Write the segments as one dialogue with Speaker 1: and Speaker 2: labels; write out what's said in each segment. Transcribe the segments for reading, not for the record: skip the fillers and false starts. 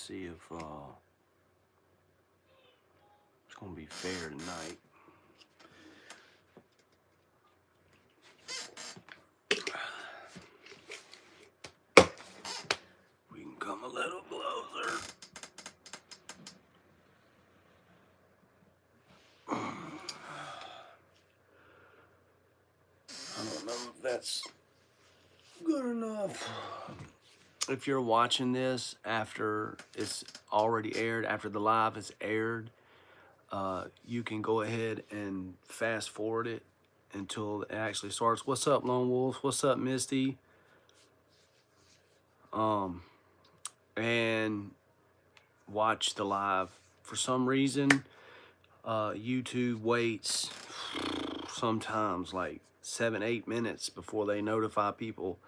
Speaker 1: see if it's gonna be fair tonight. We can come a little closer. I don't know if that's good enough. If you're watching this after it's already aired, after the live is aired, you can go ahead and fast forward it until it actually starts. What's up, Lone Wolf? What's up, Misty? And watch the live. For some reason, YouTube waits sometimes like 7-8 minutes before they notify people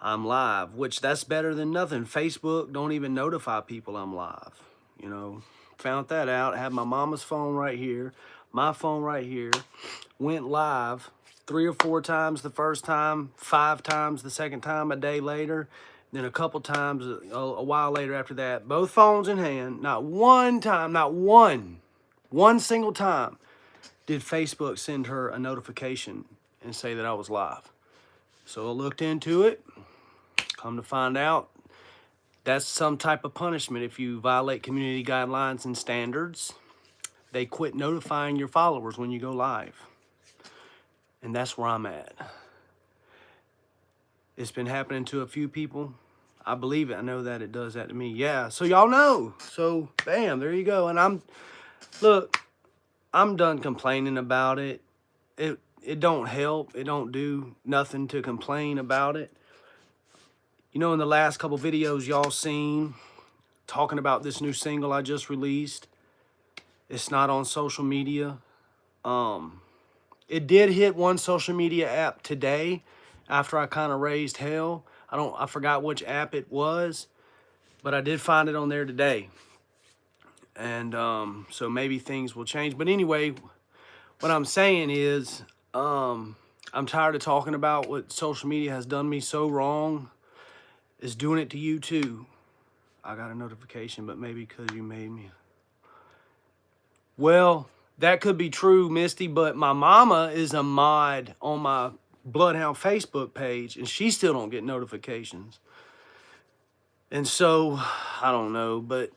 Speaker 1: I'm live, which that's better than nothing. Facebook don't even notify people I'm live. You know, found that out. Had my mama's phone right here, my phone right here. Went live 3 or 4 times the first time, 5 times the second time, a day later, then a couple times a while later after that. Both phones in hand. Not one time, not one single time did Facebook send her a notification and say that I was live. So I looked into it. Come to find out, that's some type of punishment if you violate community guidelines and standards. They quit notifying your followers when you go live. And that's where I'm at. It's been happening to a few people. I believe it. I know that it does that to me. Yeah, so y'all know. So, bam, there you go. And look, I'm done complaining about it. It don't help. It don't do nothing to complain about it. You know, in the last couple videos y'all seen, talking about this new single I just released, it's not on social media. It did hit one social media app today after I kind of raised hell. I forgot which app it was, but I did find it on there today. And so maybe things will change. But anyway, what I'm saying is, I'm tired of talking about what social media has done me so wrong. It's doing it to you too. I got a notification, but maybe because you made me. Well, that could be true, Misty, but my mama is a mod on my BloodHound Facebook page, and she still don't get notifications. And so, I don't know, but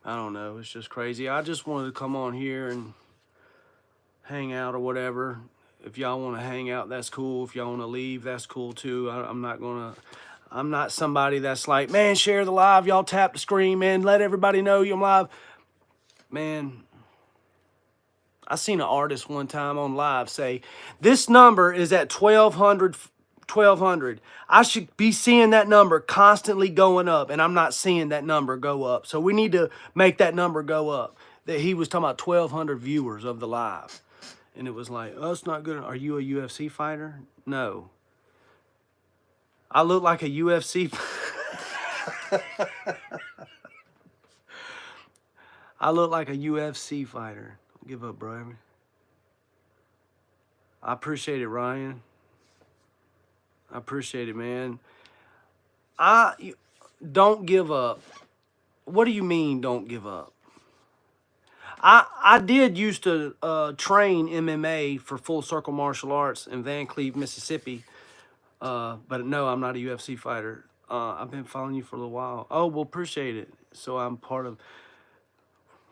Speaker 1: I don't know. It's just crazy. I just wanted to come on here and hang out or whatever. If y'all want to hang out, that's cool. If y'all want to leave, that's cool too. I'm not somebody that's like, man, share the live. Y'all tap the screen, man. Let everybody know you're live. Man, I seen an artist one time on live say, this number is at 1200. I should be seeing that number constantly going up, and I'm not seeing that number go up. So we need to make that number go up. That he was talking about 1200 viewers of the live. And it was like, oh, it's not good. Are you a UFC fighter? No. I look like a UFC I look like a UFC fighter. Don't give up, bro. I appreciate it, Ryan. I appreciate it, man. Don't give up. What do you mean, don't give up? I did used to train MMA for Full Circle Martial Arts in Van Cleve, Mississippi. But no, I'm not a UFC fighter. I've been following you for a little while. Oh, well, appreciate it. So I'm part of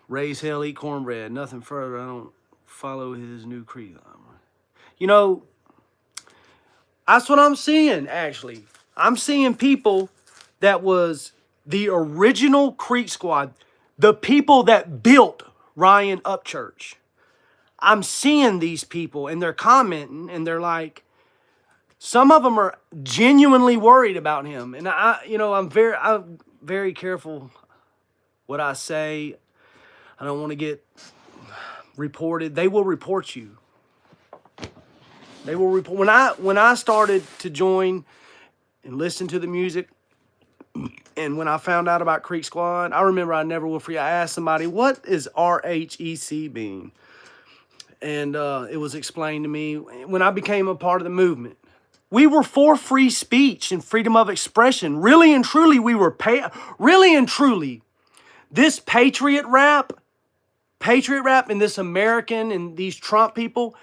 Speaker 1: Raise Hell, Eat Cornbread. Nothing further. I don't follow his new creed. You know, that's what I'm seeing, actually. I'm seeing people that was the original Creek Squad, the people that built Ryan Upchurch. I'm seeing these people, and they're commenting, and they're like, some of them are genuinely worried about him. And I'm very careful what I say. I don't want to get reported. They will report you. They will report. When I started to join and listen to the music, and when I found out about Creek Squad, I remember I never will forget. I asked somebody, what is RHEC being? And it was explained to me when I became a part of the movement. We were for free speech and freedom of expression. Really and truly, we were really and truly. This patriot rap and this American and these Trump people,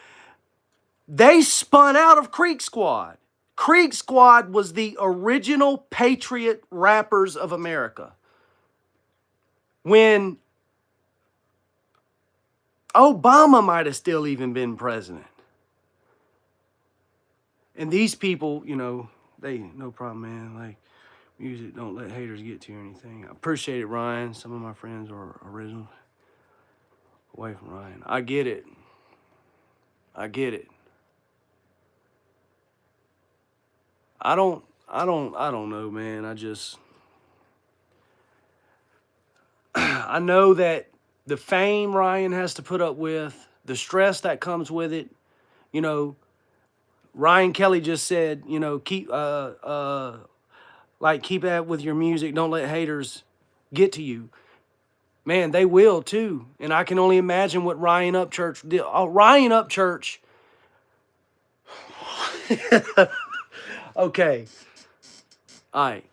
Speaker 1: they spun out of Creek Squad. Creek Squad was the original patriot rappers of America. When Obama might have still even been president. And these people, you know, they, no problem, man. Like, music, don't let haters get to you or anything. I appreciate it, Ryan. Some of my friends are original. Away from Ryan. I get it. I get it. I don't know, man. I know that the fame Ryan has to put up with, the stress that comes with it, you know, Ryan Kelly just said, you know, keep that with your music. Don't let haters get to you. Man, they will too. And I can only imagine what Ryan Upchurch did. Oh, Ryan Upchurch. Okay. All right.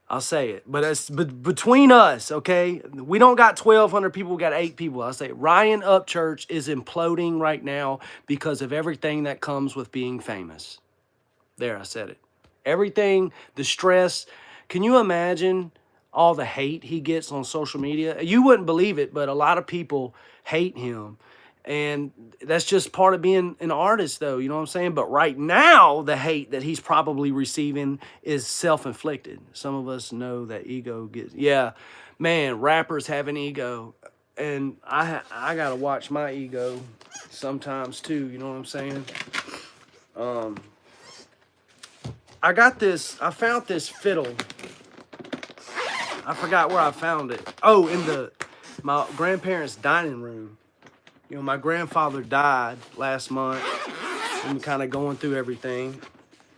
Speaker 1: I'll say it. But it's between us, okay? We don't got 1,200 people. We got 8 people. I'll say Ryan Upchurch is imploding right now because of everything that comes with being famous. There, I said it. Everything, the stress. Can you imagine all the hate he gets on social media? You wouldn't believe it, but a lot of people hate him. And that's just part of being an artist, though. You know what I'm saying? But right now, the hate that he's probably receiving is self-inflicted. Some of us know that ego gets... Yeah, man, rappers have an ego. And I got to watch my ego sometimes, too. You know what I'm saying? I found this fiddle. I forgot where I found it. Oh, in my grandparents' dining room. You know, my grandfather died last month. I'm kind of going through everything.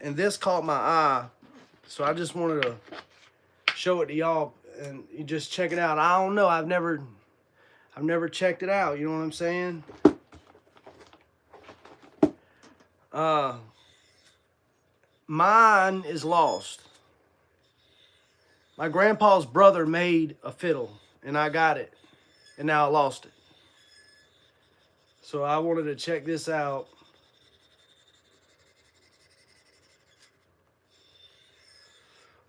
Speaker 1: And this caught my eye. So I just wanted to show it to y'all and you just check it out. I don't know. I've never checked it out. You know what I'm saying? Mine is lost. My grandpa's brother made a fiddle and I got it. And now I lost it. So I wanted to check this out.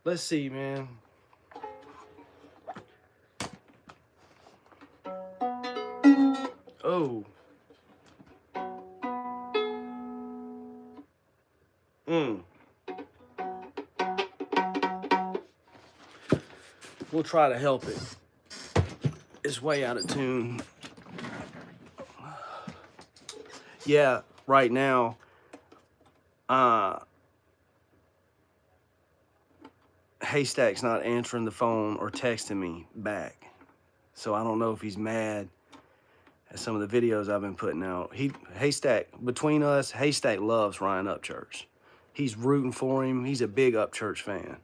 Speaker 1: Let's see, man. Oh. We'll try to help it. It's way out of tune. Yeah, right now, Haystack's not answering the phone or texting me back. So I don't know if he's mad at some of the videos I've been putting out. Haystack, between us, Haystack loves Ryan Upchurch. He's rooting for him. He's a big Upchurch fan.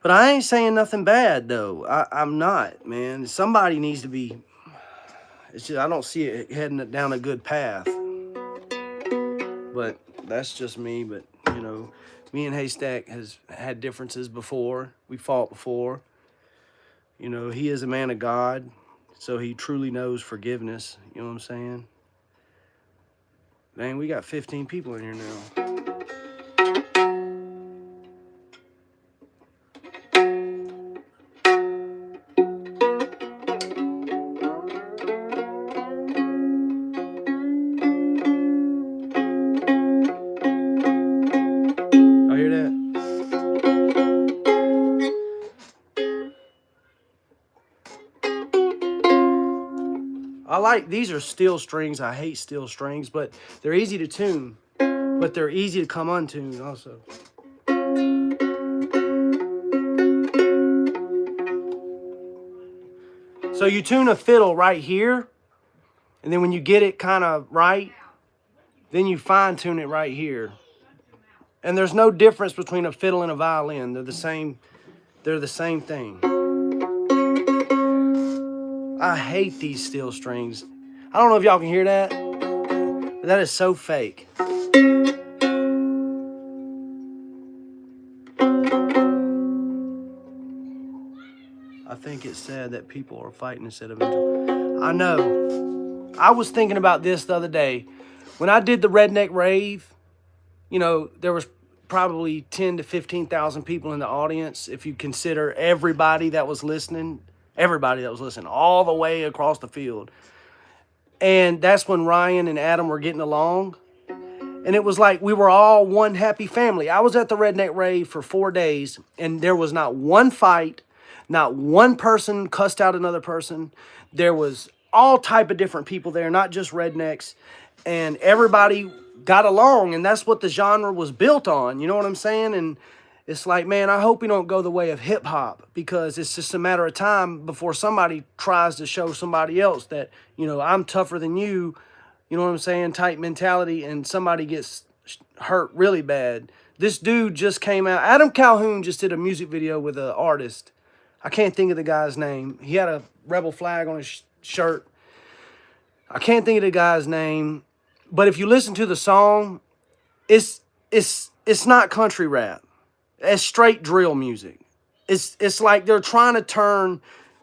Speaker 1: But I ain't saying nothing bad, though. I'm not, man. Somebody needs to be... It's just, I don't see it heading down a good path. But that's just me. But, you know, me and Haystack has had differences before. We fought before. You know, he is a man of God, so he truly knows forgiveness. You know what I'm saying? Man, we got 15 people in here now. These are steel strings. I hate steel strings, but they're easy to tune. But they're easy to come untuned also. So you tune a fiddle right here, and then when you get it kind of right, then you fine tune it right here. And there's no difference between a fiddle and a violin. They're the same thing. I hate these steel strings. I don't know if y'all can hear that, but that is so fake. I think it's sad that people are fighting instead of enjoying. I know. I was thinking about this the other day. When I did the Redneck Rave, you know, there was probably 10 to 15,000 people in the audience if you consider everybody that was listening, all the way across the field. And that's when Ryan and Adam were getting along. And it was like we were all one happy family. I was at the Redneck Rave for 4 days, and there was not one fight, not one person cussed out another person. There was all type of different people there, not just rednecks. And everybody got along, and that's what the genre was built on. You know what I'm saying? And it's like, man, I hope we don't go the way of hip-hop, because it's just a matter of time before somebody tries to show somebody else that, you know, I'm tougher than you. You know what I'm saying? Type mentality, and somebody gets hurt really bad. This dude just came out. Adam Calhoun just did a music video with an artist. I can't think of the guy's name. He had a rebel flag on his shirt. I can't think of the guy's name. But if you listen to the song, it's not country rap. It's straight drill music. It's like they're trying to turn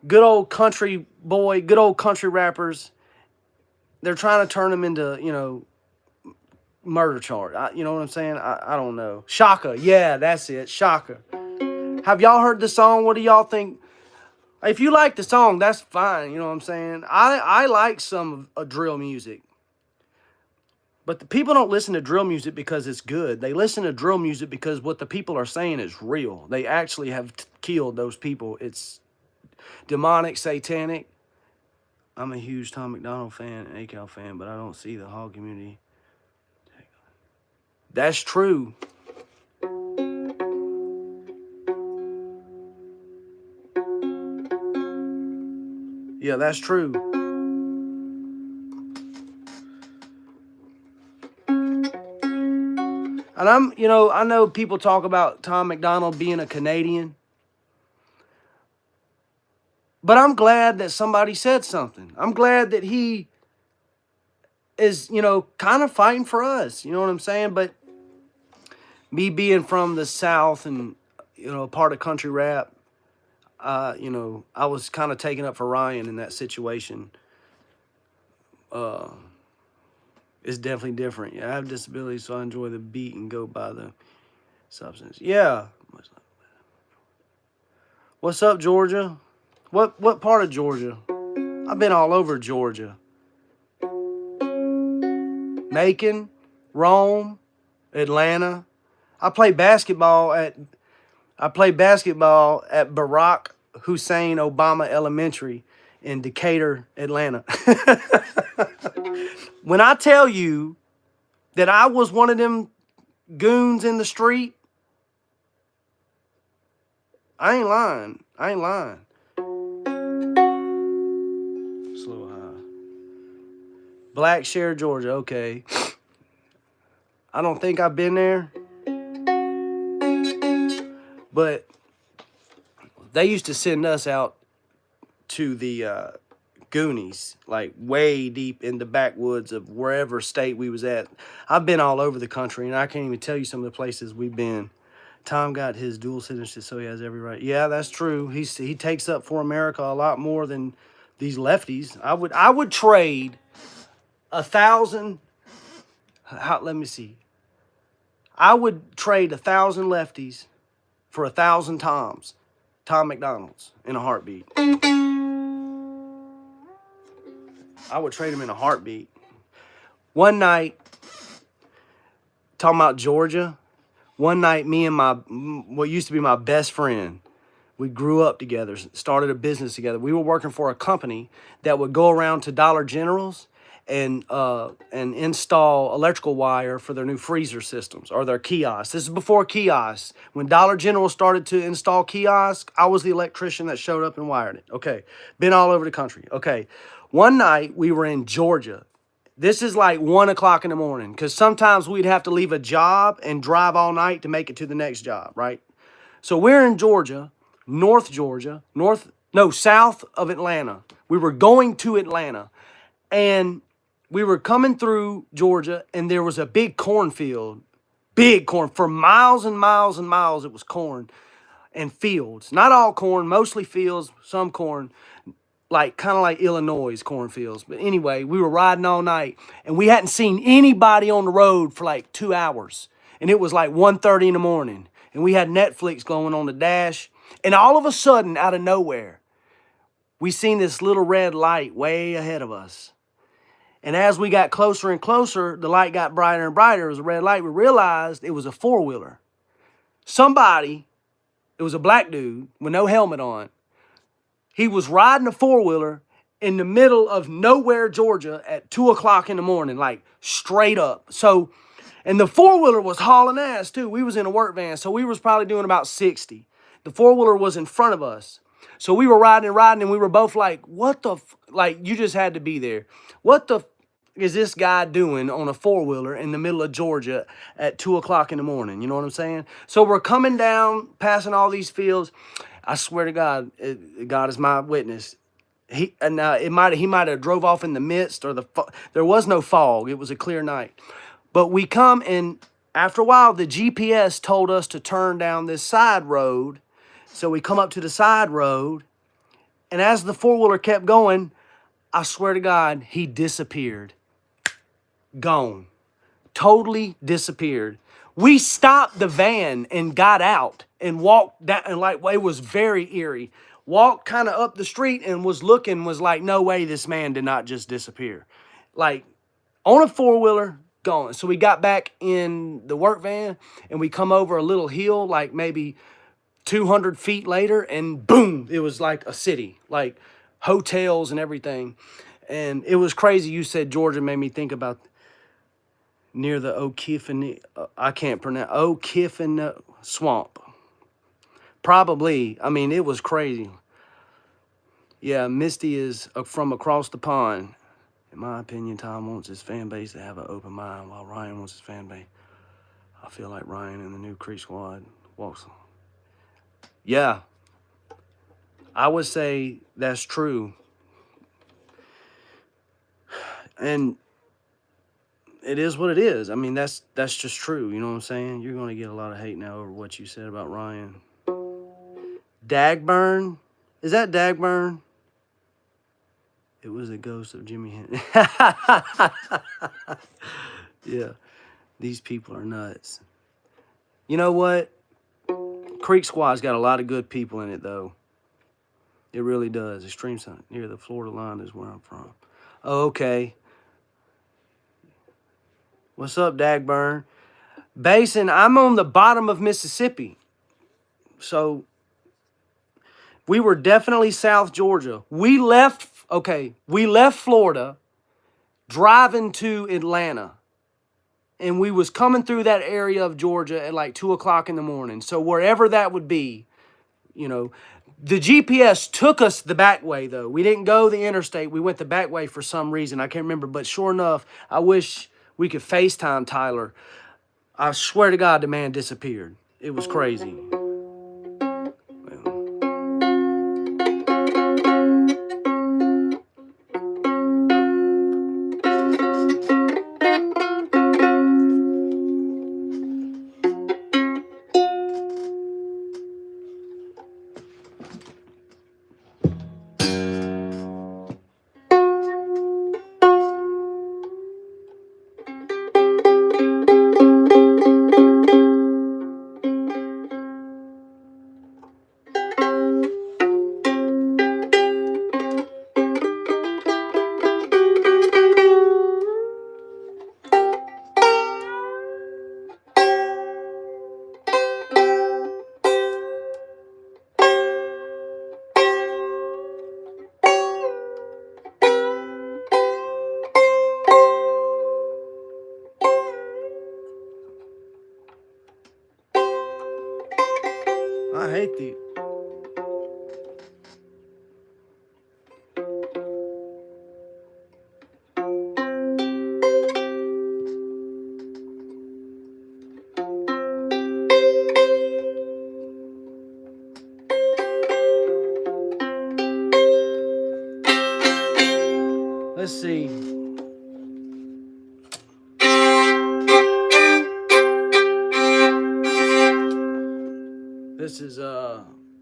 Speaker 1: good old country rappers. They're trying to turn them into, you know, murder charge. You know what I'm saying? I don't know. Shaka. Yeah, that's it. Shaka. Have y'all heard the song? What do y'all think? If you like the song, that's fine. You know what I'm saying? I like some drill music. But the people don't listen to drill music because it's good. They listen to drill music because what the people are saying is real. They actually have killed those people. It's demonic, satanic. I'm a huge Tom McDonald fan and ACAL fan, but I don't see the hog community. That's true. Yeah, that's true. And I know people talk about Tom McDonald being a Canadian. But I'm glad that somebody said something. I'm glad that he is, you know, kind of fighting for us. You know what I'm saying? But me being from the South and, you know, part of country rap, you know, I was kind of taken up for Ryan in that situation. It's definitely different. Yeah, I have disabilities, so I enjoy the beat and go by the substance. Yeah. What's up, Georgia? What part of Georgia? I've been all over Georgia. Macon, Rome, Atlanta. I played basketball at Barack Hussein Obama Elementary in Decatur, Atlanta. When I tell you that I was one of them goons in the street, I ain't lying. Slow high. Blackshear, Georgia. Okay. I don't think I've been there. But they used to send us out to the Goonies, like way deep in the backwoods of wherever state we was at. I've been all over the country, and I can't even tell you some of the places we've been. Tom got his dual citizenship, so he has every right. Yeah, that's true. He takes up for America a lot more than these lefties. I would trade 1,000. Let me see. I would trade 1,000 lefties for 1,000 Toms, Tom McDonald's, in a heartbeat. I would trade him in a heartbeat. One night, talking about Georgia, one night, me and what used to be my best friend, we grew up together, started a business together. We were working for a company that would go around to Dollar Generals and install electrical wire for their new freezer systems or their kiosks. This is before kiosks. When Dollar General started to install kiosks, I was the electrician that showed up and wired it. Okay, been all over the country. Okay, one night we were in Georgia. This is like 1 o'clock in the morning, because sometimes we'd have to leave a job and drive all night to make it to the next job, right? So we're in Georgia, south of Atlanta. We were going to Atlanta, and we were coming through Georgia, and there was a big cornfield, for miles and miles and miles. It was corn, and fields. Not all corn, mostly fields, some corn, like kind of like Illinois cornfields. But anyway, we were riding all night, and we hadn't seen anybody on the road for like 2 hours. And it was like 1:30 in the morning, and we had Netflix going on the dash. And all of a sudden, out of nowhere, we seen this little red light way ahead of us. And as we got closer and closer, the light got brighter and brighter. It was a red light. We realized it was a four-wheeler. Somebody, it was a black dude with no helmet on. He was riding a four-wheeler in the middle of nowhere, Georgia at 2 o'clock in the morning, like straight up. So, and the four-wheeler was hauling ass too. We was in a work van, so we was probably doing about 60. The four-wheeler was in front of us. So we were riding and riding, and we were both like, what the, like, you just had to be there. What the is this guy doing on a four-wheeler in the middle of Georgia at 2 o'clock in the morning? You know what I'm saying? So we're coming down, passing all these fields. I swear to God, God is my witness. He might have drove off in the midst, or there was no fog. It was a clear night. But we come, and after a while, the GPS told us to turn down this side road. So we come up to the side road, and as the four-wheeler kept going, I swear to God, he disappeared. Gone. Totally disappeared. We stopped the van and got out and walked down, and like, it was very eerie. Walked kind of up the street and was looking, was like, no way this man did not just disappear. Like, on a four-wheeler, gone. So we got back in the work van, and we come over a little hill, like maybe 200 feet later, and boom, it was like a city, like hotels and everything. And it was crazy. You said Georgia, made me think about near the O'Kiffin, I can't pronounce, O'Kiffin swamp. Probably. I mean, it was crazy. Yeah, Misty is from across the pond. In my opinion, Tom wants his fan base to have an open mind, while Ryan wants his fan base. I feel like Ryan and the new Creek Squad walks. Yeah, I would say that's true. And it is what it is. I mean, that's just true. You know what I'm saying? You're going to get a lot of hate now over what you said about Ryan. Dagburn? Is that Dagburn? It was a ghost of Jimmy Henry. Yeah, these people are nuts. You know what? Creek Squad's got a lot of good people in it, though. It really does. Extreme Sun, near the Florida line is where I'm from. Oh, okay. What's up, Dagburn? Basin, I'm on the bottom of Mississippi. So we were definitely South Georgia. We left Florida, driving to Atlanta. And we was coming through that area of Georgia at like 2 o'clock in the morning. So wherever that would be, you know, the GPS took us the back way, though. We didn't go the interstate. We went the back way for some reason. I can't remember. But sure enough, I wish we could FaceTime Tyler. I swear to God, the man disappeared. It was crazy. I hate the... Let's see. This is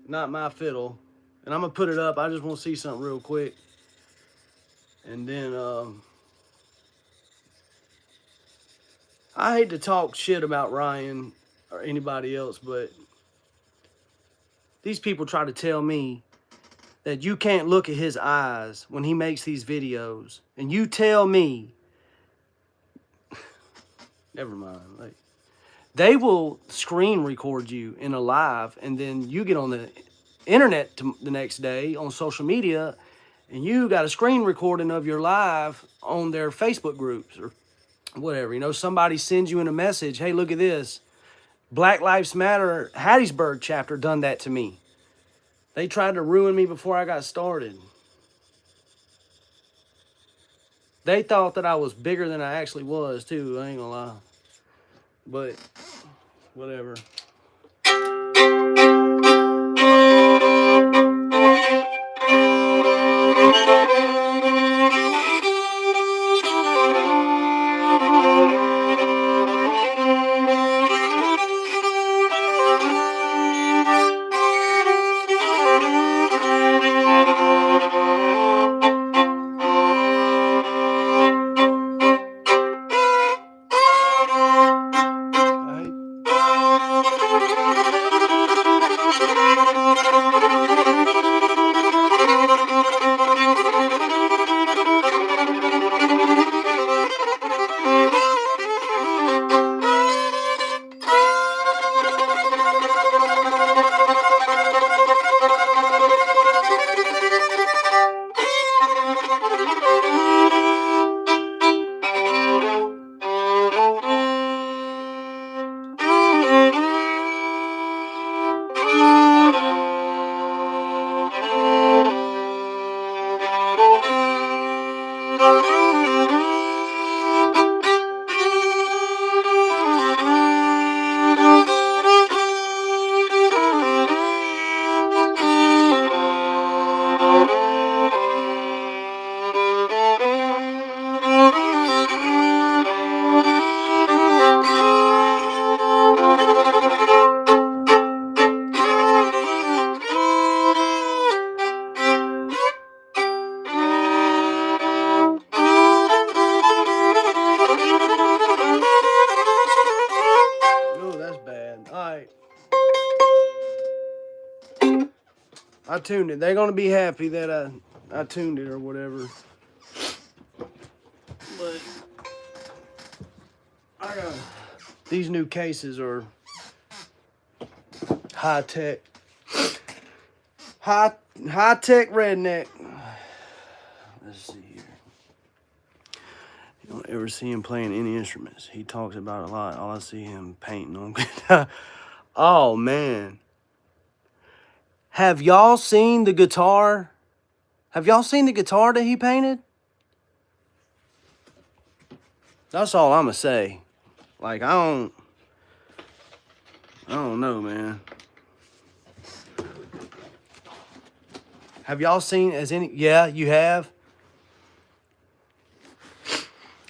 Speaker 1: not my fiddle. And I'm going to put it up. I just want to see something real quick. And then I hate to talk shit about Ryan or anybody else, but these people try to tell me that you can't look at his eyes when he makes these videos. And you tell me, never mind, like, they will screen record you in a live, and then you get on the internet the next day on social media, and you got a screen recording of your live on their Facebook groups or whatever. You know, somebody sends you in a message, hey, look at this. Black Lives Matter Hattiesburg chapter done that to me. They tried to ruin me before I got started. They thought that I was bigger than I actually was, too. I ain't gonna lie. But, whatever. I tuned it. They're going to be happy that I tuned it or whatever. But I got these new cases are high tech. High tech redneck. Let's see here. You don't ever see him playing any instruments. He talks about it a lot. All I see him painting on. Oh man. Have y'all seen the guitar? Have y'all seen the guitar that he painted? That's all I'm gonna say. Like, I don't know, man. Have y'all seen yeah, you have?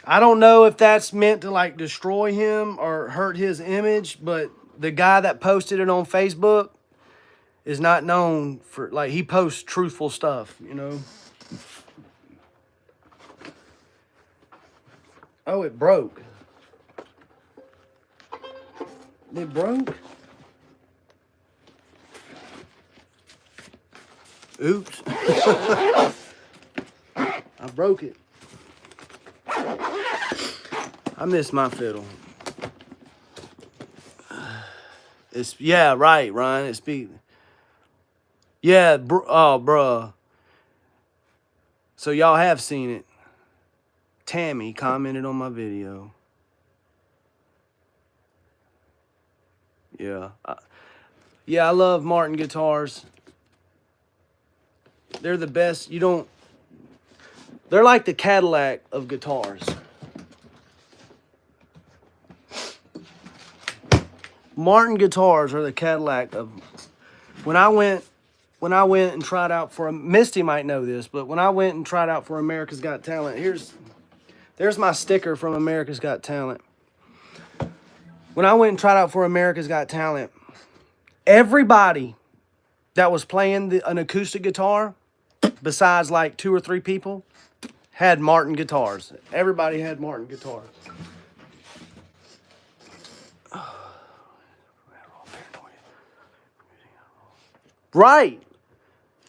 Speaker 1: I don't know if that's meant to like destroy him or hurt his image, but the guy that posted it on Facebook is not known for, like, he posts truthful stuff, you know? Oh, it broke. It broke? Oops. I broke it. I miss my fiddle. It's, yeah, right, Ryan. It's yeah, oh, bruh. So y'all have seen it. Tammy commented on my video. Yeah. Yeah, I love Martin guitars. They're the best. They're like the Cadillac of guitars. Martin guitars are the Cadillac of. When I went and tried out for Misty might know this, but when I went and tried out for America's Got Talent, there's my sticker from America's Got Talent. When I went and tried out for America's Got Talent, Everybody that was playing an acoustic guitar, besides like 2 or 3 people, had Martin guitars. Everybody had Martin guitars. Right.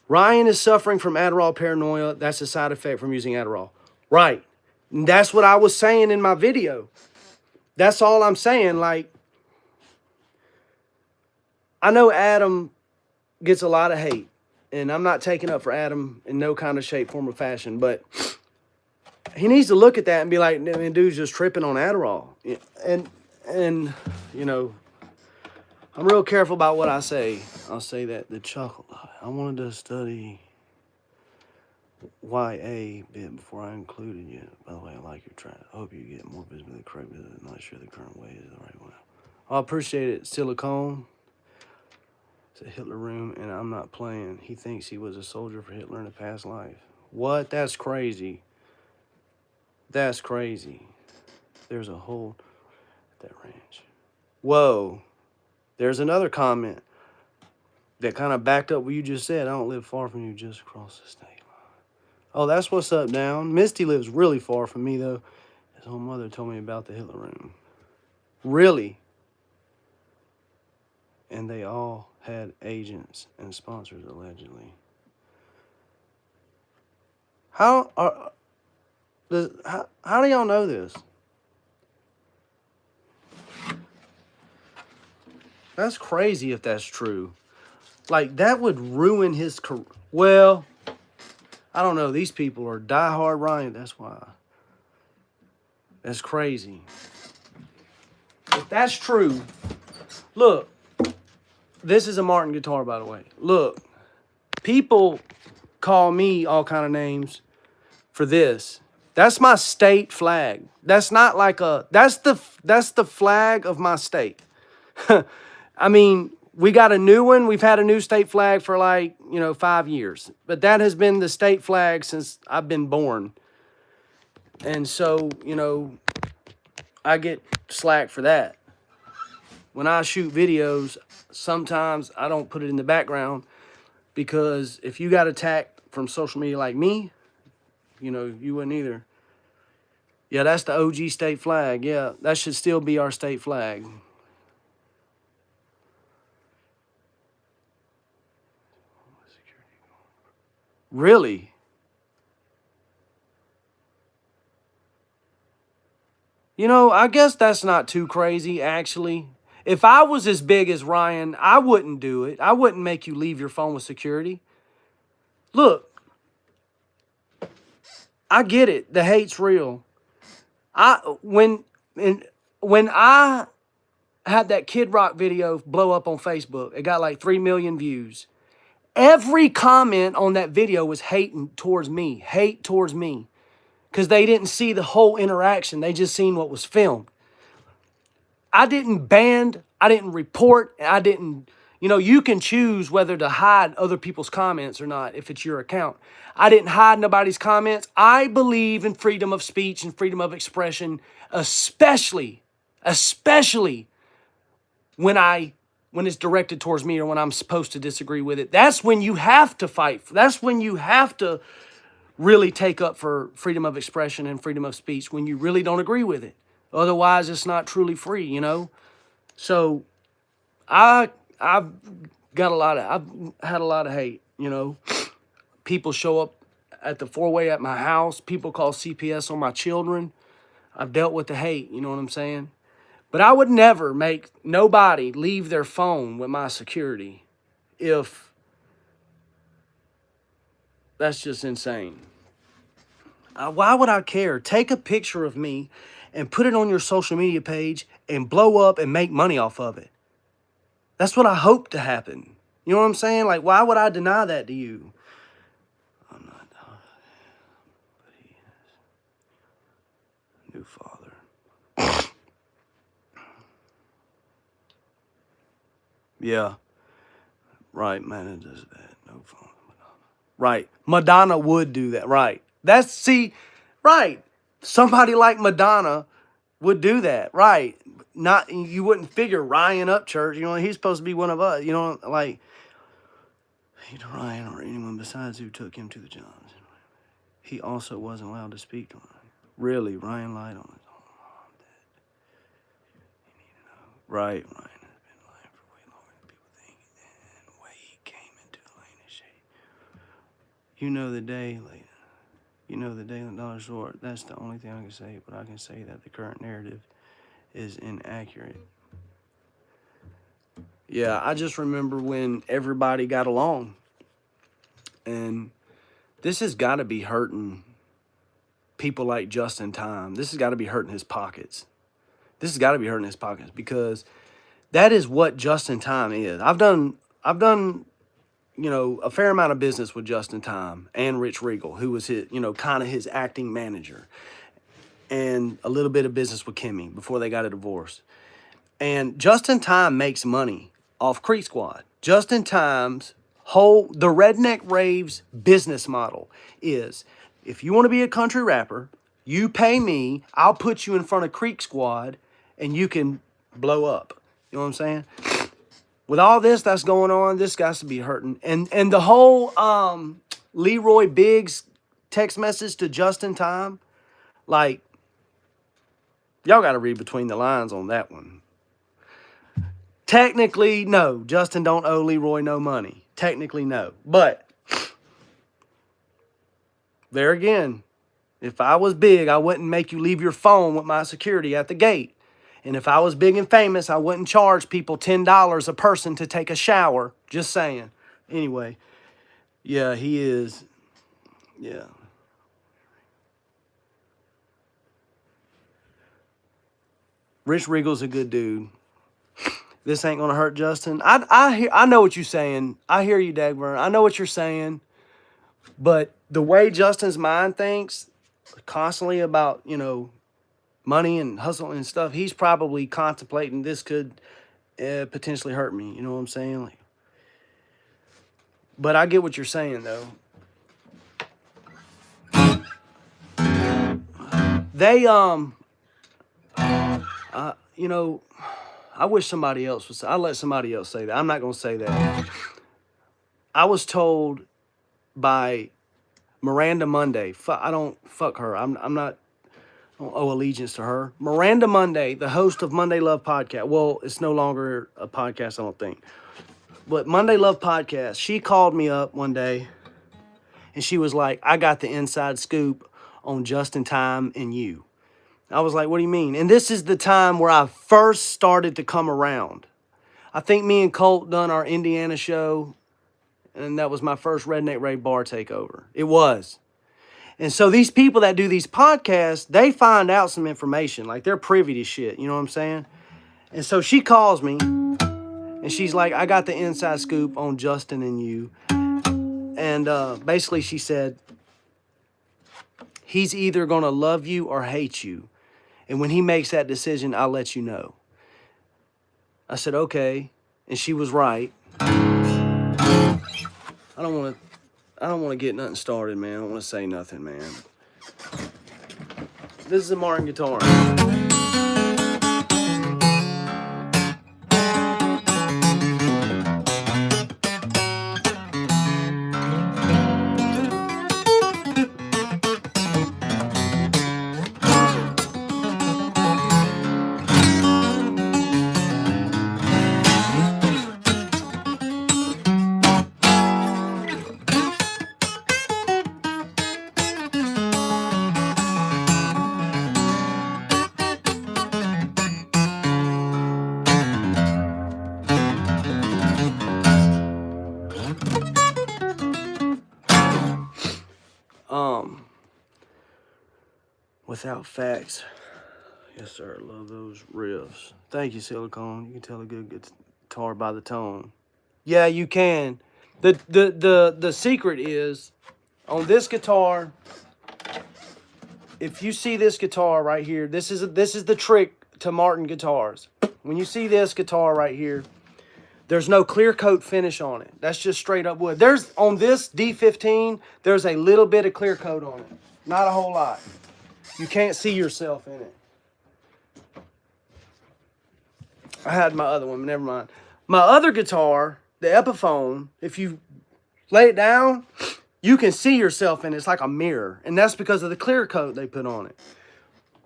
Speaker 1: Ryan is suffering from Adderall paranoia. That's a side effect from using Adderall. Right. And that's what I was saying in my video. That's all I'm saying. Like, I know Adam gets a lot of hate, and I'm not taking up for Adam in no kind of shape, form, or fashion, but he needs to look at that and be like, man, dude's just tripping on Adderall. And you know, I'm real careful about what I say. I'll say that the chuckle. I wanted to study YA bit before I included you. By the way, I like your try. I hope you get more visibility correct, but I'm not sure the current way is the right one. I appreciate it. Silicone. It's a Hitler room, and I'm not playing. He thinks he was a soldier for Hitler in a past life. What? That's crazy. That's crazy. There's a hole at that ranch. Whoa. There's another comment that kind of backed up what you just said. I don't live far from you, just across the state line. Oh, that's what's up, down. Misty lives really far from me, though. His own mother told me about the Hitler room. Really? And they all had agents and sponsors, allegedly. How do y'all know this? That's crazy if that's true. Like, that would ruin his career. Well, I don't know. These people are diehard Ryan. That's why. That's crazy. If that's true, look. This is a Martin guitar, by the way. Look, people call me all kind of names for this. That's my state flag. That's not like that's the flag of my state. I mean, we got a new one. We've had a new state flag for like, 5 years. But that has been the state flag since I've been born. And so, I get slack for that. When I shoot videos, sometimes I don't put it in the background because if you got attacked from social media like me, you wouldn't either. Yeah, that's the OG state flag. Yeah, that should still be our state flag. Really? I guess that's not too crazy, actually. If I was as big as Ryan, I wouldn't do it. I wouldn't make you leave your phone with security. Look, I get it. The hate's real. When I had that Kid Rock video blow up on Facebook, it got like 3 million views. Every comment on that video was hate towards me, because they didn't see the whole interaction. They just seen what was filmed. I didn't ban, I didn't report, I didn't, you can choose whether to hide other people's comments or not if it's your account. I didn't hide nobody's comments. I believe in freedom of speech and freedom of expression, especially when it's directed towards me or when I'm supposed to disagree with it. That's when you have to fight. That's when you have to really take up for freedom of expression and freedom of speech, when you really don't agree with it. Otherwise, it's not truly free, So I've had a lot of hate, People show up at the four-way at my house. People call CPS on my children. I've dealt with the hate, you know what I'm saying? But I would never make nobody leave their phone with my security if that's just insane. Why would I care? Take a picture of me and put it on your social media page and blow up and make money off of it. That's what I hope to happen. You know what I'm saying? Like, why would I deny that to you? I'm not, but he is. New father. Yeah. Right, man, it does that. No phone. Right. Madonna would do that. Right. Right. Somebody like Madonna would do that, right? Not you wouldn't figure Ryan Upchurch. You know, he's supposed to be one of us. You know, like either Ryan or anyone besides who took him to the Johns. He also wasn't allowed to speak to him. Really, Ryan lied on his own mom. You need to know. Right, Ryan has been lying for way longer than people think, and the way he came into the lane is shady. You know the day, like, you know the day the dollar short. That's the only thing I can say, but I can say that the current narrative is inaccurate. Yeah, I just remember when everybody got along, and this has got to be hurting people like Justin Time. This has got to be hurting his pockets. This has got to be hurting his pockets because that is what Justin Time is. I've done, you know, a fair amount of business with Justin Time and Rich Regal, who was his, you know, kind of his acting manager, and a little bit of business with Kimmy before they got a divorce. And Justin Time makes money off Creek Squad. Justin Time's the Redneck Raves business model is, if you want to be a country rapper, you pay me, I'll put you in front of Creek Squad, and you can blow up. You know what I'm saying? With all this that's going on, this got to be hurting. And the whole Leroy Biggs text message to Justin Time, like, y'all got to read between the lines on that one. Technically, no. Justin don't owe Leroy no money. Technically, no. But, there again, if I was big, I wouldn't make you leave your phone with my security at the gate. And if I was big and famous, I wouldn't charge people $10 a person to take a shower. Just saying. Anyway, yeah, he is. Yeah. Rich Regal's a good dude. This ain't gonna hurt Justin. I know what you're saying. I hear you, Dagburn. I know what you're saying. But the way Justin's mind thinks constantly about, you know, money and hustle and stuff, he's probably contemplating this could potentially hurt me. You know what I'm saying? Like, but I get what you're saying, though. They, you know, I wish somebody else would say. I'll let somebody else say that. I'm not going to say that. I was told by Miranda Monday. I don't fuck her. I'm not. I don't owe allegiance to her. Miranda Monday, the host of Monday Love Podcast. Well, it's no longer a podcast, I don't think. But Monday Love Podcast. She called me up one day, and she was like, "I got the inside scoop on Justin Time and you." I was like, "What do you mean?" And this is the time where I first started to come around. I think me and Colt done our Indiana show, and that was my first Redneck Ray bar takeover. It was. And so these people that do these podcasts, they find out some information. Like, they're privy to shit. You know what I'm saying? And so she calls me, and she's like, "I got the inside scoop on Justin and you." And basically she said, "He's either going to love you or hate you. And when he makes that decision, I'll let you know." I said, "Okay." And she was right. I don't want to get nothing started, man. I don't want to say nothing, man. This is a Martin guitar. Without facts. Yes, sir. Love those riffs. Thank you, Silicone. You can tell a good guitar by the tone. Yeah, you can. The secret is on this guitar. If you see this guitar right here, this is the trick to Martin guitars. When you see this guitar right here, there's no clear coat finish on it. That's just straight up wood. There's on this D15, there's a little bit of clear coat on it. Not a whole lot. You can't see yourself in it. I had my other one, never mind. My other guitar, the Epiphone, if you lay it down, you can see yourself in it. It's like a mirror. And that's because of the clear coat they put on it.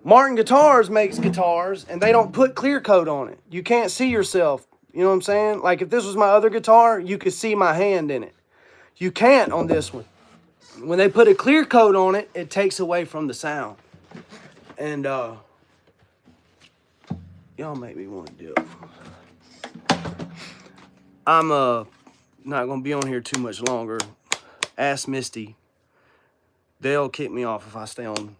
Speaker 1: Martin Guitars makes guitars, and they don't put clear coat on it. You can't see yourself. You know what I'm saying? Like, if this was my other guitar, you could see my hand in it. You can't on this one. When they put a clear coat on it, it takes away from the sound. And, y'all make me want to dip. I'm, not going to be on here too much longer. Ask Misty. They'll kick me off if I stay on.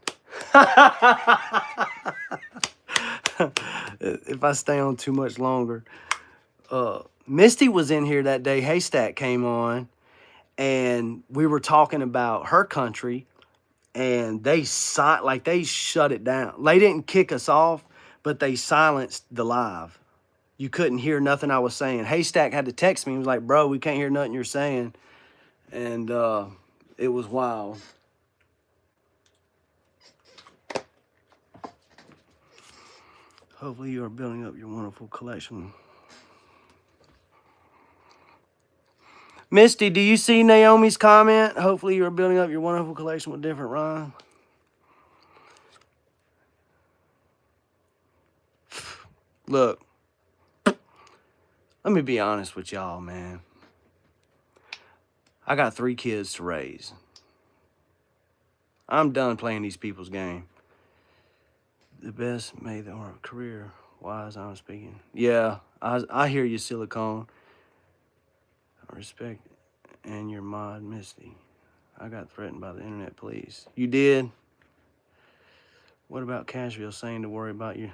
Speaker 1: If I stay on too much longer. Misty was in here that day. Haystack came on, and we were talking about her country, and they shut it down. They didn't kick us off, but they silenced the live. You couldn't hear nothing I was saying. Haystack had to text me. He was like, bro, we can't hear nothing you're saying. And it was wild. Hopefully you are building up your wonderful collection. Misty, do you see Naomi's comment? Hopefully you are building up your wonderful collection with different rhymes. Look, let me be honest with y'all, man. I got 3 kids to raise. I'm done playing these people's game. The best made their career wise, I'm speaking. Yeah, I hear you, Silicone. I respect and your mod, Misty. I got threatened by the internet police. You did? What about Cashville saying to worry about you?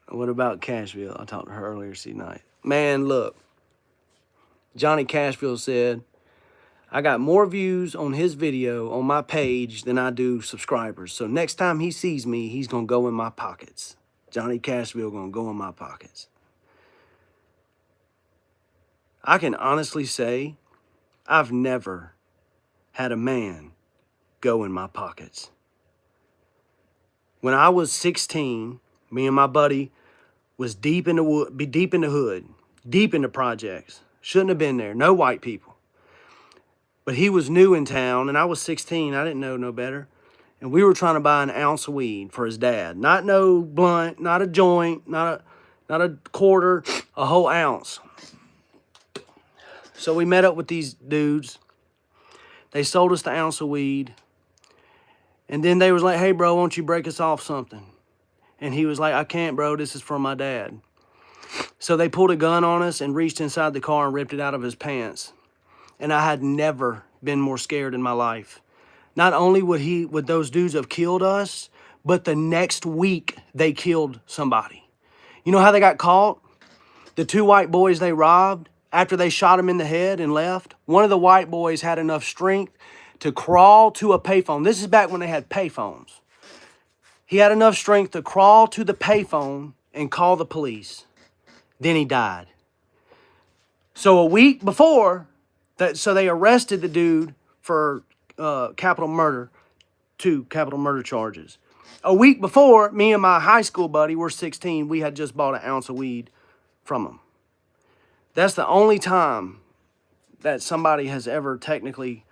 Speaker 1: What about Cashville? I talked to her earlier tonight. Man, look. Johnny Cashville said, I got more views on his video on my page than I do subscribers. So next time he sees me, he's going to go in my pockets. Johnny Cashville going to go in my pockets. I can honestly say I've never had a man go in my pockets. When I was 16, me and my buddy was deep in the hood, deep in the projects. Shouldn't have been there. No white people. But he was new in town, and I was 16. I didn't know no better. And we were trying to buy an ounce of weed for his dad. Not no blunt, not a joint, not a quarter, a whole ounce. So we met up with these dudes. They sold us the ounce of weed. And then they was like, hey, bro, won't you break us off something? And he was like, I can't, bro. This is for my dad. So they pulled a gun on us and reached inside the car and ripped it out of his pants. And I had never been more scared in my life. Not only would those dudes have killed us, but the next week they killed somebody. You know how they got caught? The 2 white boys they robbed, after they shot him in the head and left, one of the white boys had enough strength to crawl to a payphone. This is back when they had payphones. He had enough strength to crawl to the payphone and call the police. Then he died. So a week before, so they arrested the dude for capital murder, 2 capital murder charges. A week before, me and my high school buddy, we're 16, we had just bought an ounce of weed from him. That's the only time that somebody has ever technically,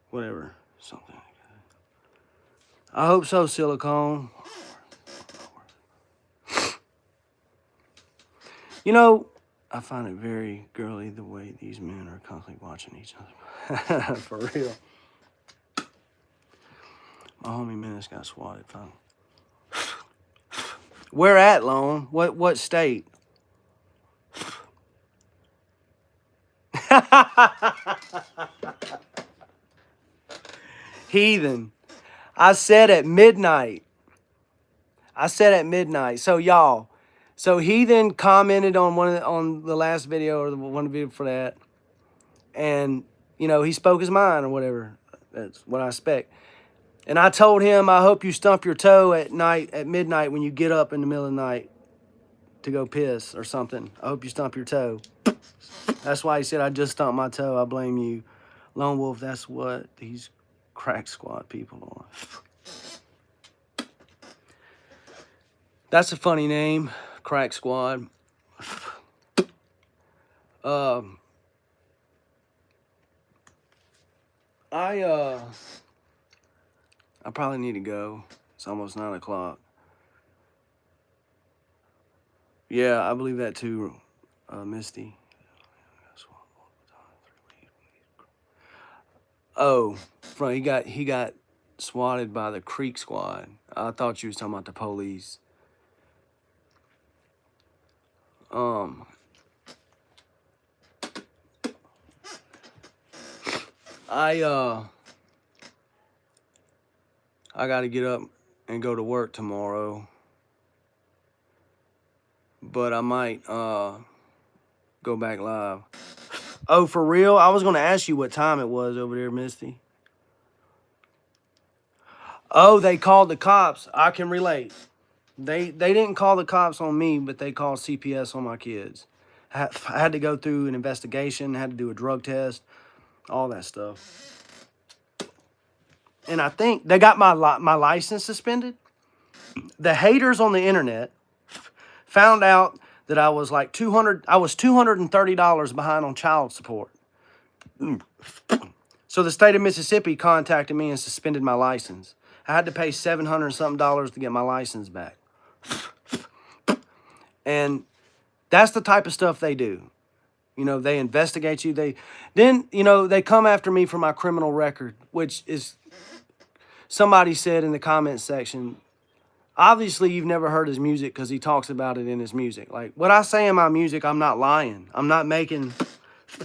Speaker 1: whatever, something like that. I hope so, Silicone. You know, I find it very girly the way these men are constantly watching each other. For real. My homie Menace got swatted. Finally. Where at, Lone? What state? Heathen. I said at midnight. So y'all. So Heathen commented on the last video or the one video for that. And, you know, he spoke his mind or whatever. That's what I expect. And I told him, I hope you stump your toe at midnight when you get up in the middle of the night to go piss or something. I hope you stump your toe. That's why he said, I just stumped my toe. I blame you. Lone Wolf, that's what these crack squad people are. That's a funny name, Crack Squad. I probably need to go. It's almost 9 o'clock. Yeah, I believe that too, Misty. Oh, he got swatted by the Creek Squad. I thought you was talking about the police. I got to get up and go to work tomorrow, but I might go back live. Oh, for real? I was gonna ask you what time it was over there, Misty. Oh, they called the cops. I can relate. They didn't call the cops on me, but they called CPS on my kids. I had to go through an investigation, had to do a drug test, all that stuff. And I think they got my license suspended. The haters on the internet found out that I was like $230 behind on child support. So the state of Mississippi contacted me and suspended my license. I had to pay $700 something to get my license back. And that's the type of stuff they do. You know, they investigate you. They come after me for my criminal record, which is, somebody said in the comment section, obviously you've never heard his music because he talks about it in his music. Like, what I say in my music, I'm not lying. I'm not making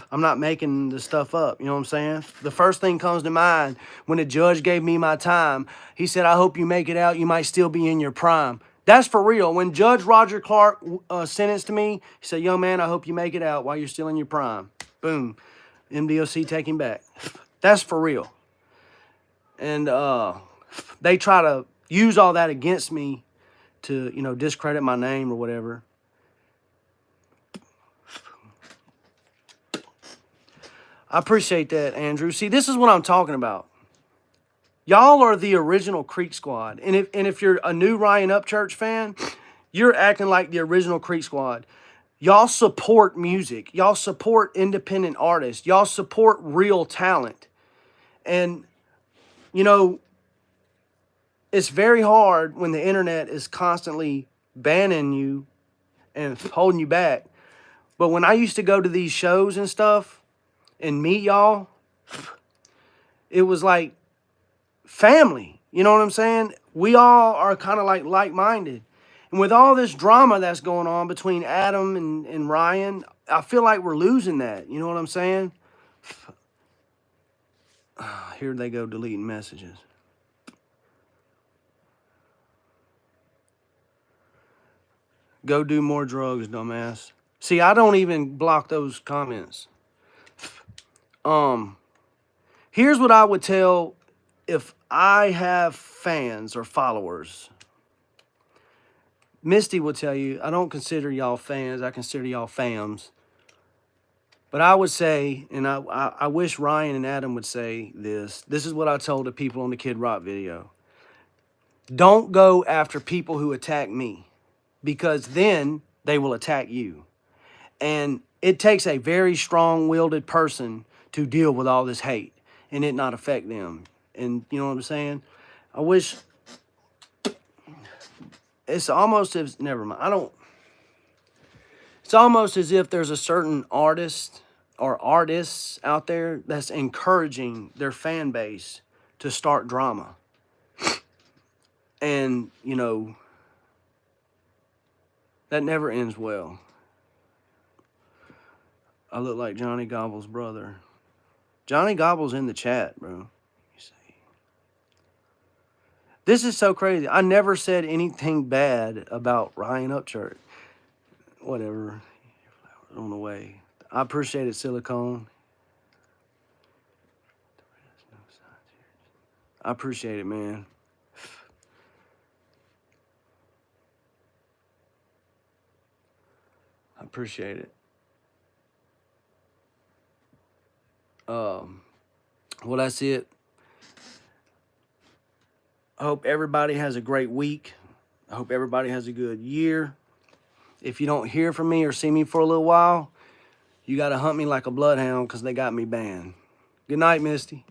Speaker 1: the stuff up. You know what I'm saying? The first thing comes to mind when the judge gave me my time, he said, I hope you make it out. You might still be in your prime. That's for real. When Judge Roger Clark sentenced me, he said, young man, I hope you make it out while you're still in your prime. Boom. MDOC taking back. That's for real. And they try to use all that against me to, discredit my name or whatever. I appreciate that, Andrew. See, this is what I'm talking about. Y'all are the original Creek Squad. And if you're a new Ryan Upchurch fan, you're acting like the original Creek Squad. Y'all support music. Y'all support independent artists. Y'all support real talent. And, it's very hard when the internet is constantly banning you and holding you back. But when I used to go to these shows and stuff and meet y'all, it was like family. You know what I'm saying? We all are kind of like-minded. And with all this drama that's going on between Adam and Ryan, I feel like we're losing that. You know what I'm saying? Here they go deleting messages. Go do more drugs, dumbass. See, I don't even block those comments. Here's what I would tell if I have fans or followers. Misty will tell you, I don't consider y'all fans. I consider y'all fams. But I would say, and I wish Ryan and Adam would say this. This is what I told the people on the Kid Rock video. Don't go after people who attack me, because then they will attack you. And it takes a very strong-willed person to deal with all this hate and it not affect them. And you know what I'm saying? I wish... It's almost as... Never mind. It's almost as if there's a certain artist or artists out there that's encouraging their fan base to start drama. And, that never ends well. I look like Johnny Gobble's brother. Johnny Gobble's in the chat, bro. You see. This is so crazy. I never said anything bad about Ryan Upchurch. Whatever. On the way. I appreciate it, Silicone. I appreciate it, man. I appreciate it. Well, that's it. I hope everybody has a great week. I hope everybody has a good year. If you don't hear from me or see me for a little while, you got to hunt me like a bloodhound because they got me banned. Good night, Misty.